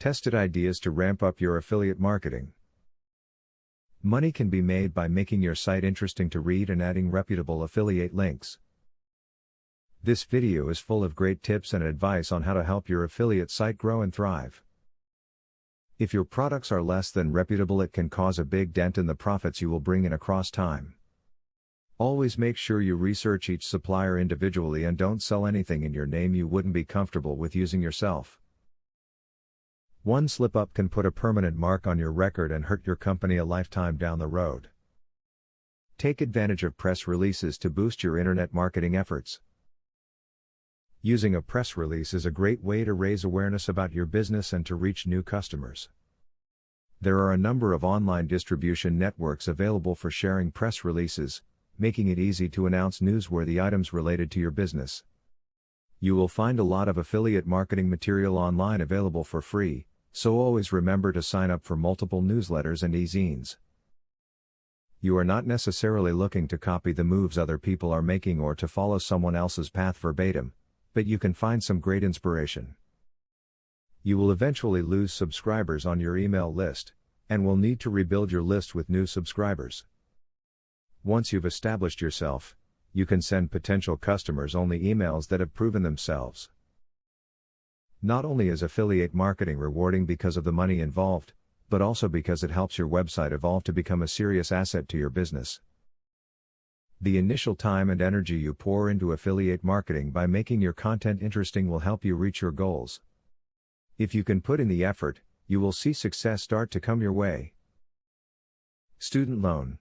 Tested ideas to ramp up your affiliate marketing. Money can be made by making your site interesting to read and adding reputable affiliate links. This video is full of great tips and advice on how to help your affiliate site grow and thrive. If your products are less than reputable, it can cause a big dent in the profits you will bring in across time. Always make sure you research each supplier individually and don't sell anything in your name you wouldn't be comfortable with using yourself. One slip-up can put a permanent mark on your record and hurt your company a lifetime down the road. Take advantage of press releases to boost your internet marketing efforts. Using a press release is a great way to raise awareness about your business and to reach new customers. There are a number of online distribution networks available for sharing press releases, making it easy to announce newsworthy items related to your business. You will find a lot of affiliate marketing material online available for free, so always remember to sign up for multiple newsletters and e-zines. You are not necessarily looking to copy the moves other people are making or to follow someone else's path verbatim, but you can find some great inspiration. You will eventually lose subscribers on your email list, and will need to rebuild your list with new subscribers. Once you've established yourself, you can send potential customers only emails that have proven themselves. Not only is affiliate marketing rewarding because of the money involved, but also because it helps your website evolve to become a serious asset to your business. The initial time and energy you pour into affiliate marketing by making your content interesting will help you reach your goals. If you can put in the effort, you will see success start to come your way. Student loan.